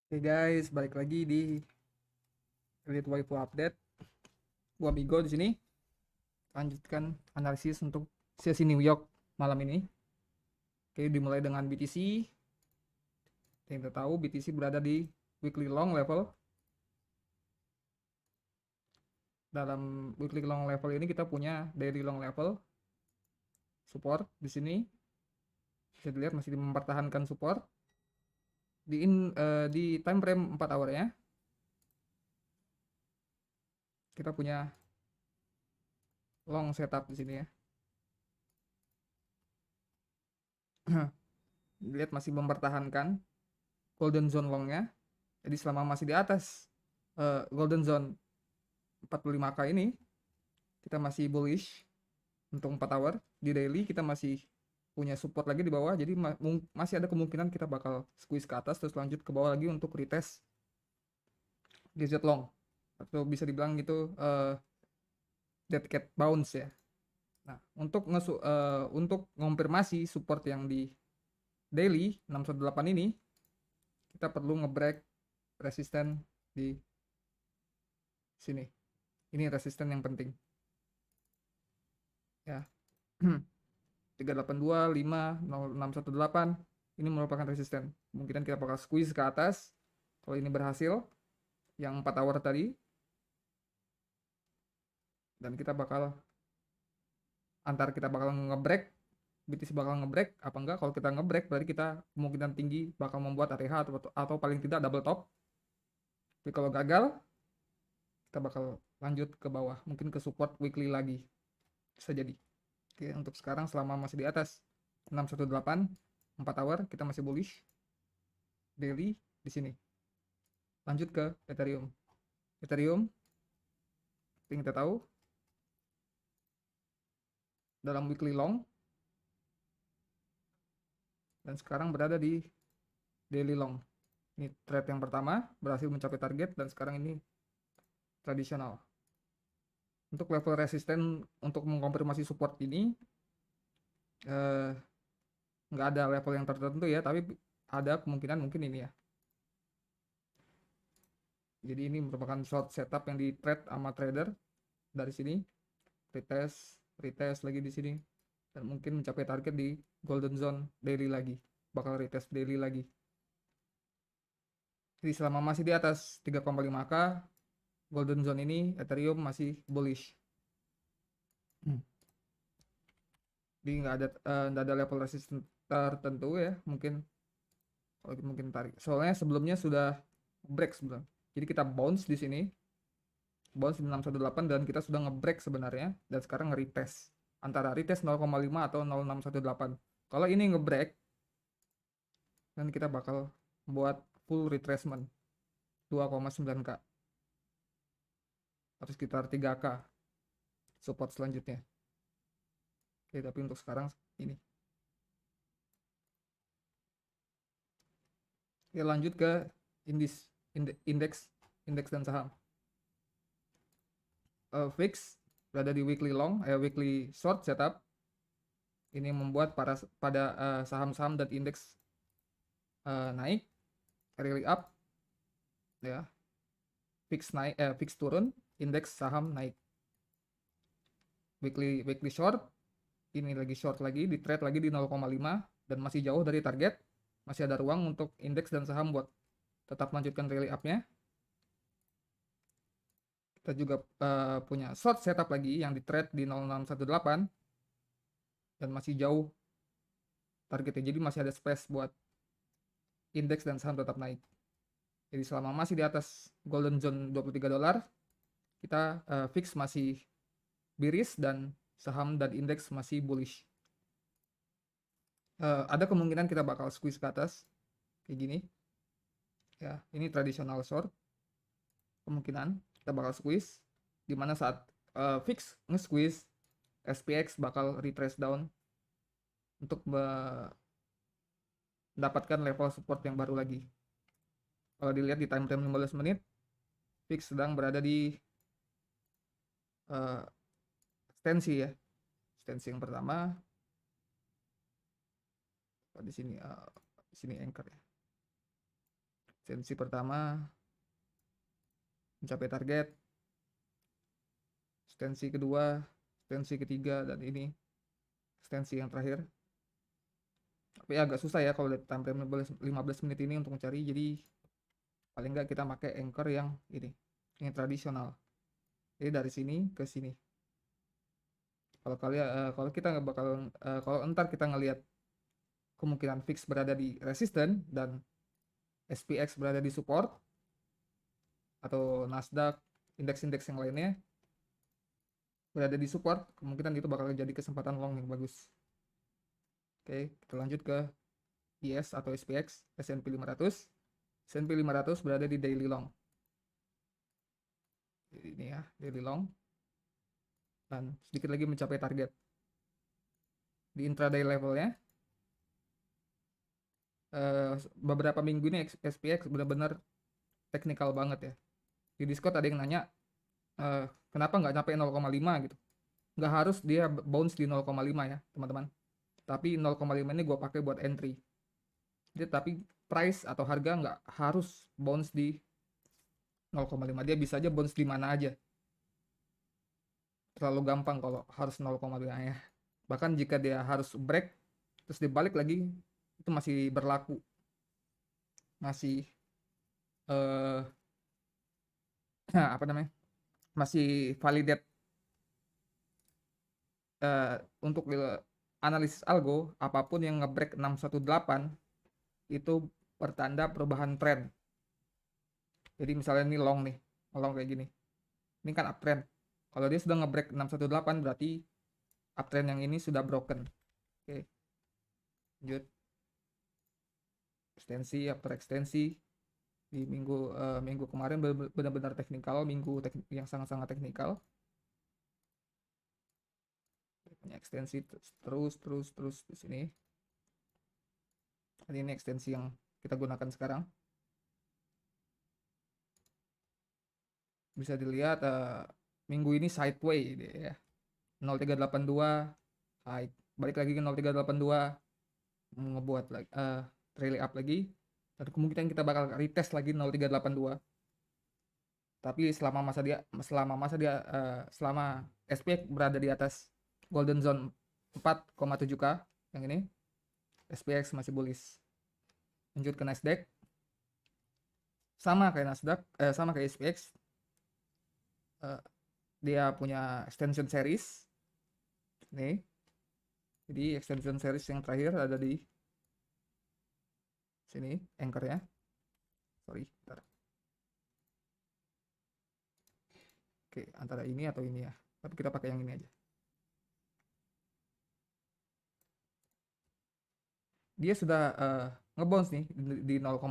Oke guys, balik lagi di Elite Waifu Update. Gua Bigo di sini. Lanjutkan analisis untuk sesi New York malam ini. Oke, dimulai dengan BTC. Yang kita tahu BTC berada di weekly long level. Dalam weekly long level ini kita punya daily long level support di sini. Bisa dilihat masih mempertahankan support di time frame 4 hour ya. Kita punya long setup di sini ya. Lihat masih mempertahankan golden zone longnya. Jadi selama masih di atas golden zone 45k ini kita masih bullish untuk 4 hour. Di daily kita masih punya support lagi di bawah, jadi masih ada kemungkinan kita bakal squeeze ke atas terus lanjut ke bawah lagi untuk retest DZ long, atau bisa dibilang gitu dead cat bounce ya. Nah, untuk mengonfirmasi support yang di daily 618 ini, kita perlu ngebreak resisten di sini. Ini resisten yang penting ya. 382, 5, 0618 ini merupakan resisten. Kemungkinan kita bakal squeeze ke atas kalau ini berhasil yang 4 hour tadi, dan kita bakal ngebreak, BTC bakal ngebreak apa enggak. Kalau kita ngebreak berarti kita kemungkinan tinggi bakal membuat area atau paling tidak double top. Tapi kalau gagal kita bakal lanjut ke bawah, mungkin ke support weekly lagi, bisa jadi. Oke, untuk sekarang selama masih di atas 618 4 hour kita masih bullish. Daily di sini. Lanjut ke Ethereum. Ethereum yang kita tahu dalam weekly long dan sekarang berada di daily long. Ini trade yang pertama berhasil mencapai target dan sekarang ini tradisional. Untuk level resisten untuk mengkonfirmasi support ini nggak ada level yang tertentu ya, tapi ada kemungkinan mungkin ini ya. Jadi ini merupakan short setup yang di trade sama trader. Dari sini retest lagi di sini, dan mungkin mencapai target di golden zone daily lagi, bakal retest daily lagi. Jadi selama masih di atas 3,5k golden zone ini Ethereum masih bullish. Jadi nggak ada level resistance tertentu ya, mungkin tarik. Soalnya sebelumnya sudah break sebelum. Jadi kita bounce di sini, bounce di 618 dan kita sudah ngebreak sebenarnya, dan sekarang nge-retest antara retest 0,5 atau 0,618. Kalau ini ngebreak dan kita bakal buat full retracement 2,9k atau sekitar 3k support selanjutnya. Oke, tapi untuk sekarang ini. Oke, lanjut ke indeks dan saham. Fix berada di weekly weekly short setup. Ini membuat pada saham-saham dan indeks naik, rally up ya. Fix turun, indeks saham naik. Weekly short, ini lagi short lagi, di trade lagi di 0,5 dan masih jauh dari target. Masih ada ruang untuk indeks dan saham buat tetap lanjutkan rally up-nya. Kita juga punya short setup lagi yang di trade di 0618 dan masih jauh targetnya, jadi masih ada space buat indeks dan saham tetap naik. Jadi selama masih di atas golden zone $23, kita fix masih bearish dan saham dan indeks masih bullish. Ada kemungkinan kita bakal squeeze ke atas kayak gini ya. Ini traditional short, kemungkinan kita bakal squeeze, dimana saat fix nge-squeeze SPX bakal retrace down untuk mendapatkan level support yang baru lagi. Kalau dilihat di time frame 15 menit, fix sedang berada di eh, ekstensi ya. Ekstensi yang pertama di sini, di sini anchor ya. Ekstensi pertama mencapai target, ekstensi kedua, ekstensi ketiga, dan ini ekstensi yang terakhir. Tapi agak susah ya kalau time frame 15 menit ini untuk mencari, jadi paling nggak kita pakai anchor yang ini, yang tradisional. Jadi dari sini ke sini. Kalau kalian, kalau kita nggak bakal, kalau entar kita ngelihat kemungkinan fix berada di resisten dan SPX berada di support atau Nasdaq, indeks-indeks yang lainnya berada di support, kemungkinan itu bakal jadi kesempatan long yang bagus. Oke, kita lanjut ke IS atau SPX, S&P 500. S&P 500 berada di daily long. Jadi ini ya, daily long. Dan sedikit lagi mencapai target. Di intraday levelnya, beberapa minggu ini SPX benar-benar teknikal banget ya. Di Discord ada yang nanya, kenapa nggak nyampe 0,5 gitu. Nggak harus dia bounce di 0,5 ya, teman-teman. Tapi 0,5 ini gue pakai buat entry. Jadi, tapi price atau harga nggak harus bounce di 0,5. Dia bisa aja bounce di mana aja. Terlalu gampang kalau harus 0,5 ya. Bahkan jika dia harus break, terus dibalik lagi, itu masih berlaku. Masih, eh, apa namanya, masih validate untuk analisis algo. Apapun yang ngebreak 618 itu pertanda perubahan tren. Jadi misalnya ini long nih, long kayak gini, ini kan uptrend. Kalau dia sudah ngebreak 618 berarti uptrend yang ini sudah broken. Oke, lanjut. Ekstensi, after ekstensi di minggu kemarin benar-benar teknikal, minggu yang sangat-sangat teknikal. Punya ekstensi terus di sini. Ini ekstensi yang kita gunakan sekarang. Bisa dilihat, minggu ini sideway ya. 0382 high, balik lagi ke 0382, ngebuat lagi, rally up lagi, dan kemungkinan kita bakal retest lagi 0382. Tapi selama SPX berada di atas golden zone 4,7K yang ini, SPX masih bullish. Lanjut ke Nasdaq, sama kayak Nasdaq, sama kayak SPX, dia punya extension series nih. Jadi extension series yang terakhir ada di sini anchornya. Sorry, bentar. Oke, antara ini atau ini ya. Tapi kita pakai yang ini aja. Dia sudah ngebounce nih di 0,5.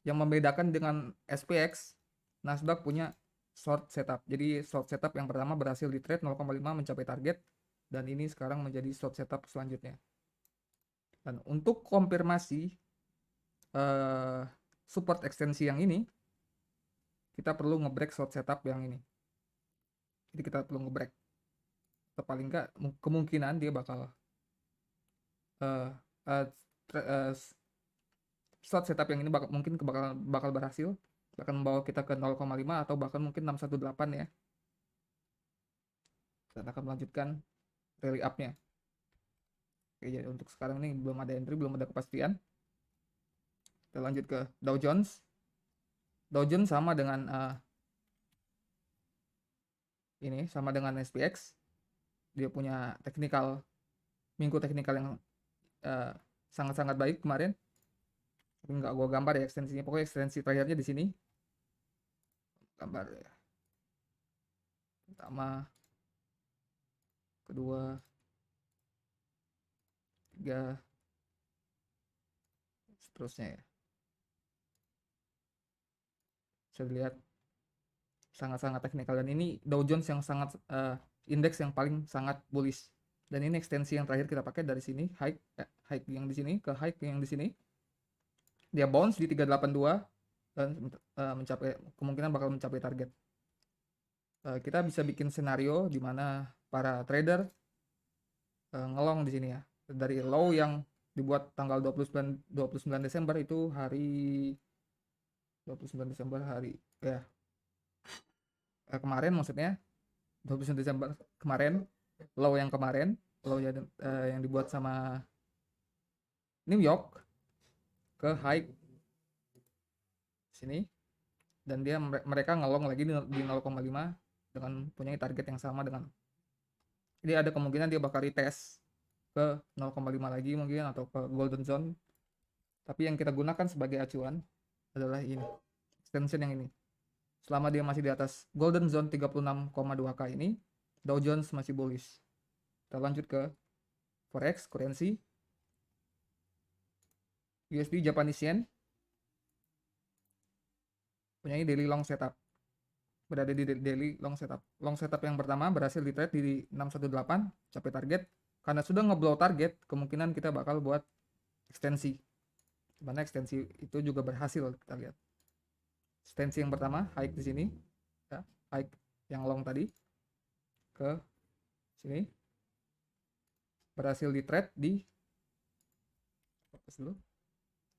Yang membedakan dengan SPX, Nasdaq punya short setup. Jadi short setup yang pertama berhasil di trade 0,5 mencapai target, dan ini sekarang menjadi short setup selanjutnya. Dan untuk konfirmasi support ekstensi yang ini, kita perlu ngebreak short setup yang ini. Jadi kita perlu ngebreak. Atau paling enggak kemungkinan dia bakal uh, uh, short setup yang ini mungkin bakal berhasil, akan membawa kita ke 0,5 atau bahkan mungkin 618 ya. Dan akan melanjutkan rally up-nya. Oke, jadi untuk sekarang ini belum ada entry, belum ada kepastian. Kita lanjut ke Dow Jones. Dow Jones sama dengan ini, sama dengan SPX. Dia punya minggu teknikal yang sangat-sangat baik kemarin. Tapi nggak gua gambar ya ekstensinya. Pokoknya ekstensi terakhirnya di sini. Gambar ya. Pertama, kedua, tiga, seterusnya ya. Bisa dilihat sangat-sangat teknikal, dan ini Dow Jones yang sangat indeks yang paling sangat bullish. Dan ini ekstensi yang terakhir kita pakai dari sini, high yang di sini ke high yang di sini. Dia bounce di 382 dan kemungkinan bakal mencapai target. kita bisa bikin senario di mana para trader ngelong di sini ya. Dari low yang dibuat tanggal 29 Desember itu hari 29 Desember hari ya kemarin, maksudnya 29 Desember kemarin, low yang kemarin, low yang dibuat sama New York ke high sini, dan mereka ngelong lagi di 0,5 dengan punya target yang sama dengan, jadi ada kemungkinan dia bakal retest ke 0,5 lagi mungkin atau ke golden zone. Tapi yang kita gunakan sebagai acuan adalah ini, extension yang ini. Selama dia masih di atas golden zone 36,2K ini, Dow Jones masih bullish. Kita lanjut ke forex, currency, USD Japanese Yen punya daily long setup, berada di daily long setup. Long setup yang pertama berhasil di trade di 618, capai target. Karena sudah ngeblow target, kemungkinan kita bakal buat ekstensi, dimana ekstensi itu juga berhasil. Kita lihat ekstensi yang pertama, high di sini ya, high yang long tadi ke sini, berhasil di trade di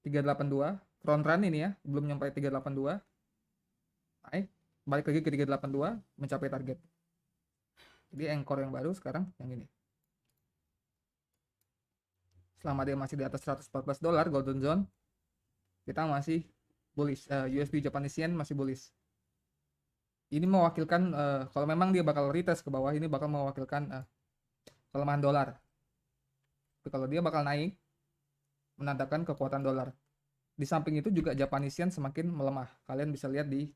382, front run ini ya, belum nyampe 382, naik balik lagi ke 382, mencapai target. Jadi anchor yang baru sekarang yang ini. Selama dia masih di atas $114 golden zone, kita masih bullish. USD Japanese Yen masih bullish. Ini mewakilkan kalau memang dia bakal retest ke bawah, ini bakal mewakilkan kelemahan dolar. Tapi kalau dia bakal naik, menandakan kekuatan dolar. Di samping itu juga Japanese Yen semakin melemah. Kalian bisa lihat di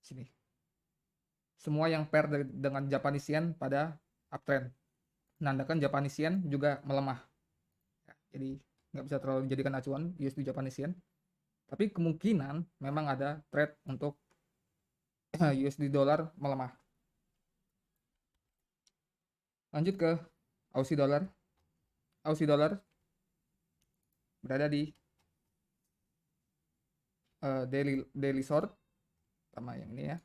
sini. Semua yang pair dengan Japanese Yen pada uptrend, menandakan Japanese Yen juga melemah. Jadi nggak bisa terlalu dijadikan acuan USD Japanese Yen. Tapi kemungkinan memang ada trade untuk USD dolar melemah. Lanjut ke Aussie dollar. Aussie dollar berada di daily short sama yang ini ya.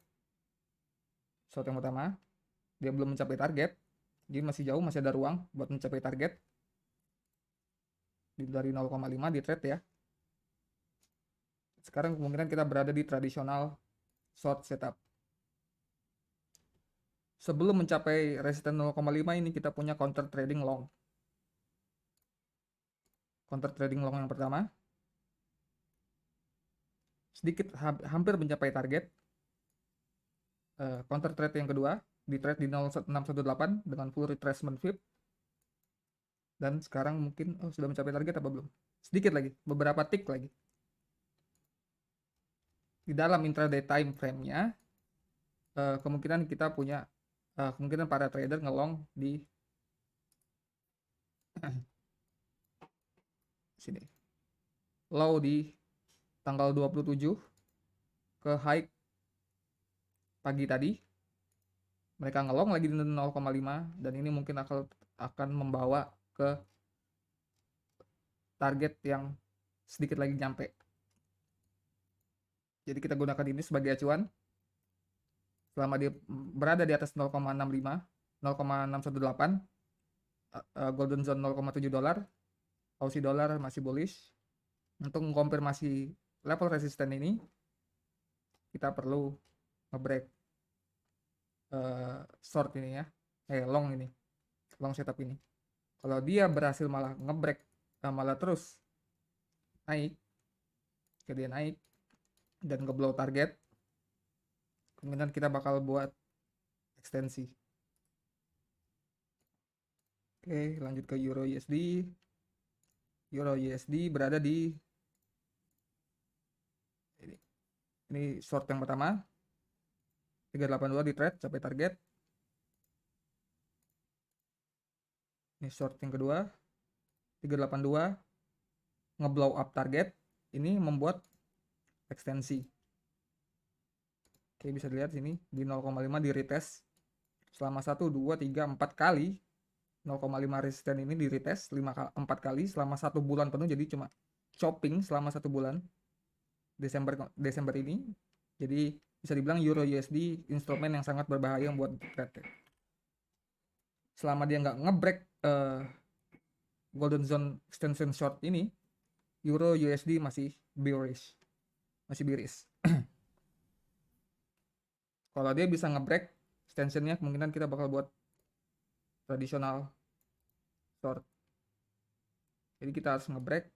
Short yang pertama, dia belum mencapai target, jadi masih jauh, masih ada ruang buat mencapai target dari 0,5 di trade ya. Sekarang kemungkinan kita berada di tradisional short setup. Sebelum mencapai resisten 0,5 ini, kita punya counter trading long. Counter trading long yang pertama sedikit hampir mencapai target. Counter trade yang kedua di trade di 0618 dengan full retracement VIP, dan sekarang mungkin sudah mencapai target apa belum, sedikit lagi, beberapa tick lagi. Di dalam intraday time frame-nya kemungkinan kita punya kemungkinan para trader ngelong di sini, low di tanggal 27 ke high pagi tadi, mereka ngelong lagi di 0,5, dan ini mungkin akan membawa ke target yang sedikit lagi nyampe. Jadi kita gunakan ini sebagai acuan. Selama dia berada di atas 0,65, 0,618, golden zone 0,7 dolar, Aussie dollar masih bullish. Untuk mengkonfirmasi level resisten ini, kita perlu ngebreak short ini ya, long ini, long setup ini. Kalau dia berhasil malah ngebreak, malah terus naik, dia naik dan ngeblow target, kemungkinan kita bakal buat ekstensi. Oke, lanjut ke Euro USD. Euro USD berada di ini short yang pertama 382 di trade, capai target. Ini short yang kedua 382 ngeblow up target, ini membuat ekstensi. Oke, bisa dilihat sini di 0,5 di retest selama 1, 2, 3, 4 kali. 0,5 resisten ini di retest 4 kali selama 1 bulan penuh, jadi cuma chopping selama 1 bulan Desember ini. Jadi bisa dibilang Euro USD instrumen yang sangat berbahaya buat trade. Selama dia nggak ngebreak golden zone extension short ini, Euro USD masih bearish, Kalau dia bisa ngebreak extensionnya, kemungkinan kita bakal buat tradisional short. Jadi kita harus ngebreak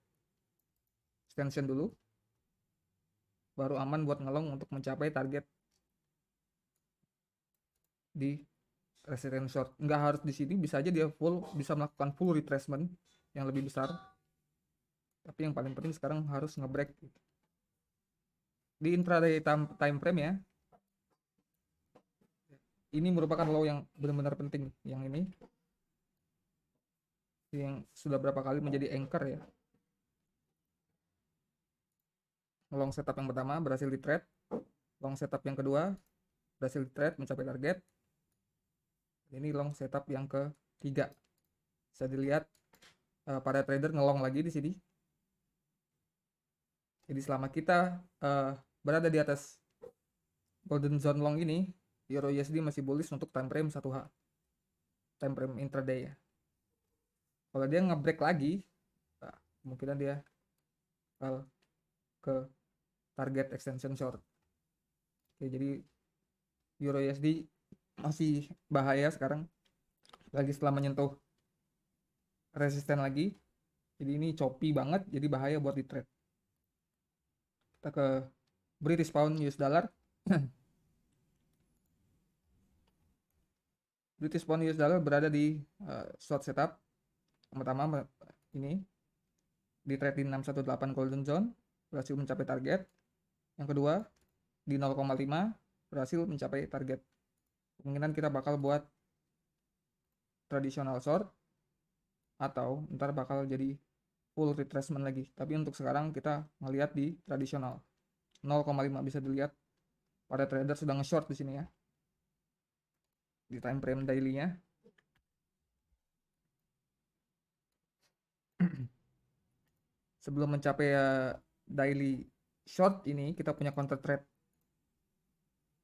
extension dulu, baru aman buat ngelong untuk mencapai target di resistance short. Nggak harus di sini, bisa aja dia bisa melakukan full retracement yang lebih besar. Tapi yang paling penting sekarang harus ngebreak di intraday time frame ya. Ini merupakan low yang benar-benar penting. Yang ini yang sudah berapa kali menjadi anchor ya. Long setup yang pertama berhasil di trade, long setup yang kedua berhasil di trade mencapai target. Ini long setup yang ketiga. Bisa dilihat para trader ngelong lagi di sini. Jadi selama kita berada di atas golden zone long ini, Euro USD masih bullish untuk time frame 1H. Time frame intraday ya. Kalau dia ngebreak lagi, kemungkinan dia bakal ke target extension short. Oke, jadi Euro USD masih bahaya sekarang, lagi setelah menyentuh resisten lagi. Jadi ini choppy banget, jadi bahaya buat di trade. Kita ke British Pound US Dollar. British Pound US Dollar berada di short setup. Yang pertama ini di trade di 618 golden zone, berhasil mencapai target. Yang kedua di 0,5 berhasil mencapai target. Kemungkinan kita bakal buat traditional short atau ntar bakal jadi full retracement lagi. Tapi untuk sekarang kita ngelihat di tradisional 0,5. Bisa dilihat para trader sudah nge-short di sini ya, di time frame daily-nya. Sebelum mencapai daily short ini, kita punya counter trade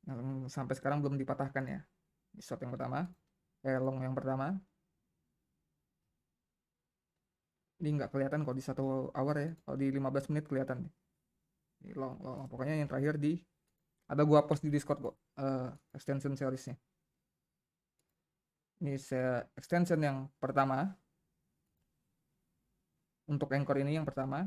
yang sampai sekarang belum dipatahkan ya. Di short yang pertama, long yang pertama. Ini nggak kelihatan kalau di 1 hour ya, kalau di 15 menit kelihatan. Ini long. Pokoknya yang terakhir ada gua post di Discord kok, extension seriesnya. Ini saya extension yang pertama. Untuk anchor ini yang pertama.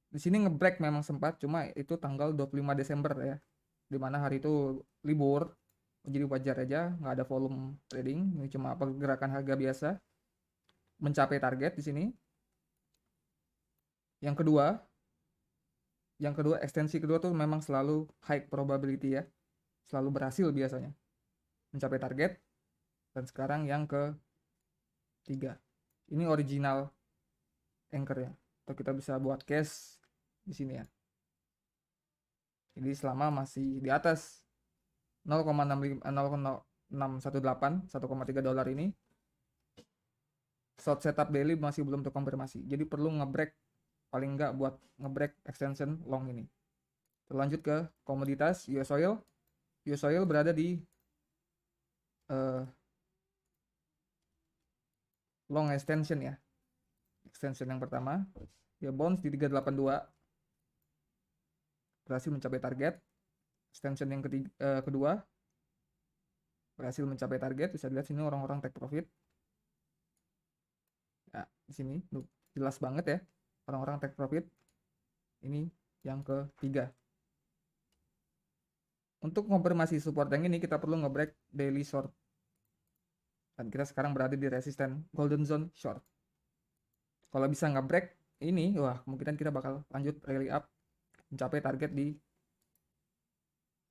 Di sini ngebreak memang sempat, cuma itu tanggal 25 Desember ya. Dimana hari itu libur. Jadi wajar aja nggak ada volume trading. Ini cuma pergerakan harga biasa. Mencapai target di sini. Yang kedua ekstensi kedua tuh memang selalu high probability ya. Selalu berhasil biasanya mencapai target. Dan sekarang yang ketiga. Ini original anchor ya. Atau kita bisa buat case di sini ya. Jadi selama masih di atas 0,618 $1,3 ini, short setup daily masih belum terkonfirmasi. Jadi perlu ngebreak, paling enggak buat ngebreak extension long ini. Terlanjut ke komoditas US oil. US oil berada di long extension ya. Extension yang pertama, dia bounce di 382, berhasil mencapai target. Extension yang kedua berhasil mencapai target. Bisa dilihat sini orang-orang take profit. Ya, di sini jelas banget ya orang-orang take profit. Ini yang ketiga. Untuk konfirmasi support yang ini kita perlu ngebreak daily short. Dan kita sekarang berada di resisten golden zone short. Kalau bisa ngebreak ini, wah kemungkinan kita bakal lanjut rally up mencapai target di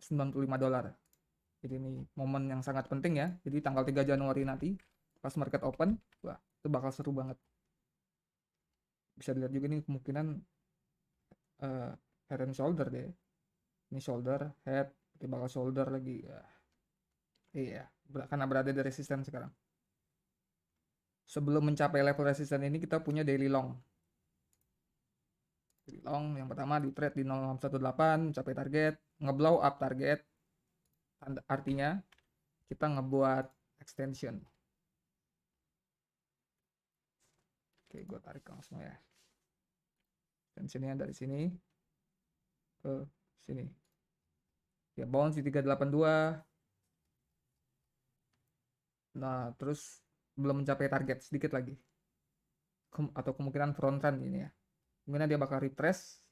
$95. Jadi ini momen yang sangat penting ya. Jadi tanggal 3 Januari nanti pas market open, wah itu bakal seru banget. Bisa dilihat juga nih kemungkinan head and shoulder deh. Ini shoulder, head, bakal shoulder lagi. Iya, karena berada di resisten sekarang. Sebelum mencapai level resisten ini kita punya daily long. Daily long yang pertama di trade di 0,18 mencapai target, ngeblow up target. artinya kita ngebuat extension. Oke, gue tarik langsung ya. Extensionnya dari sini ke sini. Ya, bounce di 382. Nah, terus belum mencapai target, sedikit lagi. Atau kemungkinan front run ini ya. Kemungkinan dia bakal retrace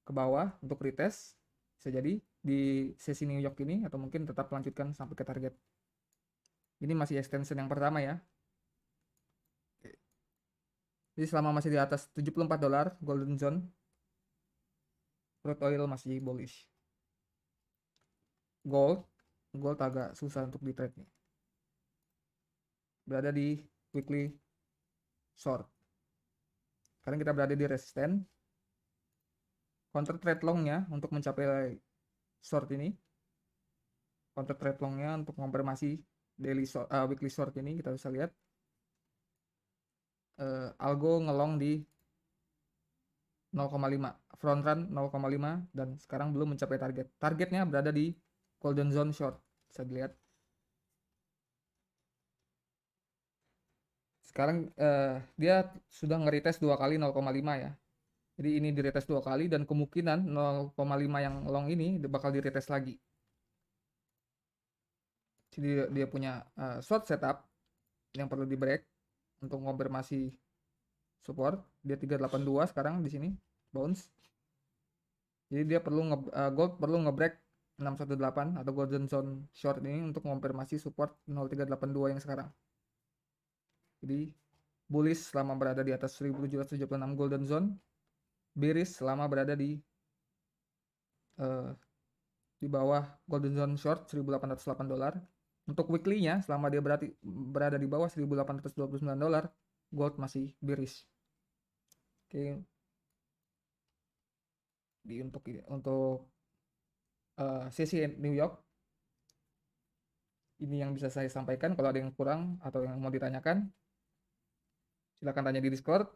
ke bawah untuk retest. Bisa jadi di sesi New York ini, atau mungkin tetap melanjutkan sampai ke target. Ini masih extension yang pertama ya. Jadi selama masih di atas $74 golden zone, crude oil masih bullish. Gold agak susah untuk di trade nih. Berada di weekly short. Sekarang kita berada di resisten. Counter trade longnya untuk mencapai short ini. Counter trade longnya untuk konfirmasi weekly short ini kita bisa lihat. Algo ngelong di 0,5, front run 0,5, dan sekarang belum mencapai target. Targetnya berada di golden zone short, bisa dilihat. Sekarang dia sudah nge-retest 2 kali 0,5 ya. Jadi ini di-retest 2 kali dan kemungkinan 0,5 yang long ini bakal di-retest lagi. Jadi dia punya short setup yang perlu di break untuk konfirmasi support. Dia 382 sekarang di sini bounce. Jadi dia perlu gold perlu ngebreak 618 atau golden zone short ini untuk konfirmasi support 0382 yang sekarang. Jadi bullish selama berada di atas 1776 golden zone, bearish selama berada di bawah golden zone short $1.808. Untuk weekly-nya selama dia berada di bawah $1.829, gold masih bearish. Oke. Untuk sesi New York ini yang bisa saya sampaikan. Kalau ada yang kurang atau yang mau ditanyakan, silakan tanya di Discord.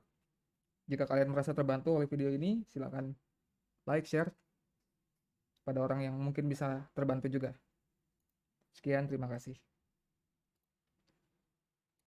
Jika kalian merasa terbantu oleh video ini, silakan like, share pada orang yang mungkin bisa terbantu juga. Sekian, terima kasih.